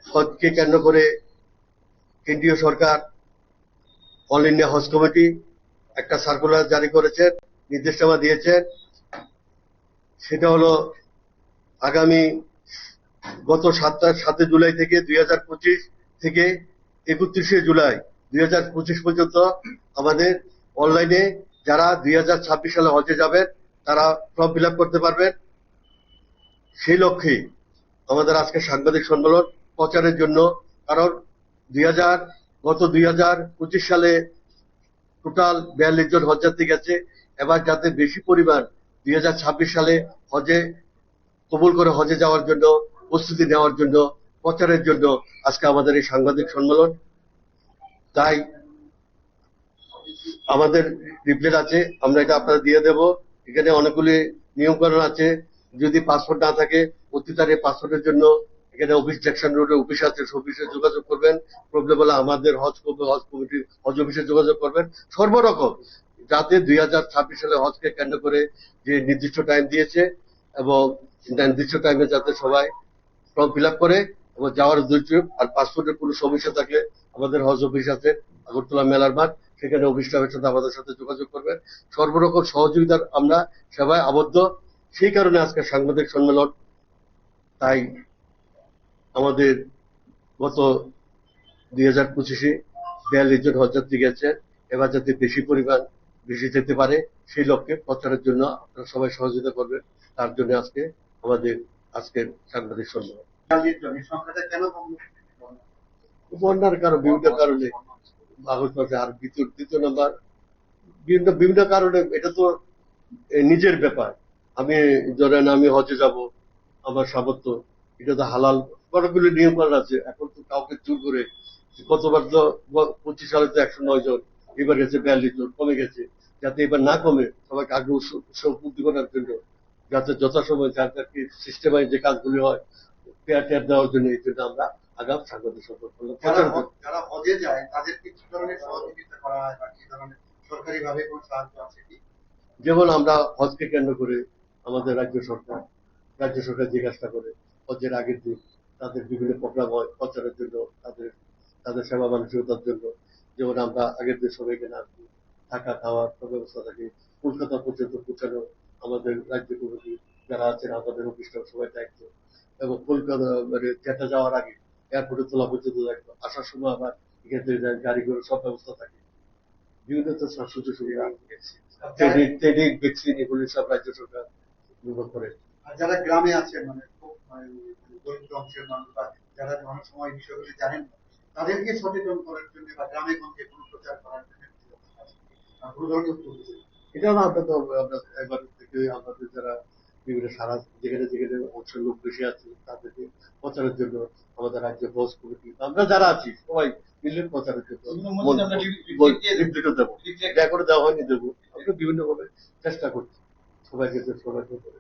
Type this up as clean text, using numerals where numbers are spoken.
হজকে কেন্দ্র করে কেন্দ্রীয় সরকার অল ইন্ডিয়া হজ কমিটি একটা সার্কুলার জারি করেছেন, নির্দেশনামা দিয়েছেন। সেটা হলো আগামী গত 7 জুলাই থেকে 2025 থেকে 31শে জুলাই 2025 পর্যন্ত আমাদের অনলাইনে যারা 2026 সালে হজে যাবেন তারা ফর্ম ফিল আপ করতে পারবেন। সেই লক্ষ্যে আমাদের আজকে সাংবাদিক সম্মেলন প্রচারের জন্য, কারণ গত 2025 সালে টোটাল 42 জন হজযাত্রী গেছে। এবার যাতে বেশি পরিমাণ 2026 সালে হজে কবুল করে হজে যাওয়ার জন্য প্রস্তুতি নেওয়ার জন্য, প্রচারের জন্য আজকে আমাদের এই সাংবাদিক সম্মেলন। তাই আমাদের লিফলেট আছে, আমরা এটা আপনাদের দিয়ে দেব। এখানে অনেকগুলি নিয়মকানুন আছে। যদি পাসপোর্ট না থাকে অতি তারিখে পাসপোর্টের জন্য এখানে অফিস জ্যাকসন রোডে অফিস আছে, অফিসে যোগাযোগ করবেন। প্রবলেম হলে আমাদের হজ কমিটি হজ অফিসে যোগাযোগ করবেন। সর্বরকম যাতে 2026 সালে হজকে কেন্দ্র করে যে নির্দিষ্ট টাইম দিয়েছে এবং নির্দিষ্ট টাইমে যাতে সবাই ফর্ম ফিল আপ করে এবং যাওয়ার উদ্দেশ্য। আর পাসপোর্টের কোনো সমস্যা থাকলে আমাদের হজ অফিস আছে আগরতলা মেলার মাঠ, সেখানে অফিস স্টাফের সাথে আমাদের সাথে যোগাযোগ করবেন। সর্বরকম সহযোগিতার আমরা সেবায় আবদ্ধ। সেই কারণে আজকে সাংবাদিক সম্মেলন। তাই আমাদের গত 2025-এ 42 জন হজযাত্রী গেছে। এবার যাতে বেশি যেতে পারে সেই লক্ষ্যে প্রচারের জন্য আপনারা সবাই সহযোগিতা করবেন। তার জন্য আমাদের আজকের সাংবাদিক সম্মেলন। বন্যার কারণ বিভিন্ন কারণে আর দ্বিতীয় নাম্বার বিভিন্ন কারণে। এটা তো নিজের ব্যাপার। ধরেন আমি হজে যাব, আমার সামর্থ্য, এটা তো হালাল কতগুলো নিয়ম কানুন আছে। এখন তো কাউকে জোর করে, গতবার তো 25 সালে তো 109 জন, এবার গেছে 42 জন, কমে গেছে। যাতে এবার না কমে সবাইকে আগ্রহ উদ্দীপনা করার জন্য, যাতে যথাসময় যাদেরকে সিস্টেমাইজ যে কাজগুলি হয় টের দেওয়ার জন্য, এই জন্য আমরা আগাম সাংবাদিক সম্পর্ক যারা হজে যায় তাদেরকে কি ধরনের সহযোগিতা করা হয় বা কি ধরনের সরকারি ভাবে কোনো সাহায্য আছে কি? যেমন আমরা হজকে কেন্দ্র করে আমাদের রাজ্য সরকার যে কাজটা করে, হজের আগের দিন তাদের বিভিন্ন প্রোগ্রাম হয় প্রচারের জন্য, তাদের সেবা মানসিকতার জন্য। যেমন আমরা আগের দিন সবাইকে আসবো, থাকা খাওয়ার ব্যবস্থা থাকে। কলকাতা পর্যন্ত পৌঁছানো আমাদের রাজ্য কমিটি যারা আছেন, আমাদের অফিসটাও সবাই দায়িত্ব। এবং কলকাতা যেটা যাওয়ার আগে এয়ারপোর্টে তোলা পর্যন্ত দায়িত্ব। আসার সময় আবার এখান থেকে গাড়ি করে সব ব্যবস্থা থাকে। বিভিন্ন তো সুযোগ সুবিধা, ট্রেনিং, ভ্যাকসিন, এগুলি সব রাজ্য সরকার নির্ভর করে। আর যারা গ্রামে আছেন, মানে খুব দরিদ্র অংশের মানুষ বা যারা অনেক সময় এই বিষয়গুলি জানেন না, তাদেরকে সচেতন করার জন্য বা গ্রামে গঞ্জে কোনো প্রচার করার জন্য কোনো ধরনের উদ্যোগ নিয়েছেন? এটা না, আমরা একবার থেকে আমাদের যারা বিভিন্ন সারা যেখানে অংশের লোক বেশি আছে তাদেরকে প্রচারের জন্য আমাদের রাজ্য হজ কমিটি আমরা যারা আছি সবাই মিলে প্রচারের জন্য লিফলেটও দেবো। যা করে দেওয়া হয়নি দেবো। আমরা বিভিন্ন ভাবে চেষ্টা করছি সবাইকে করে।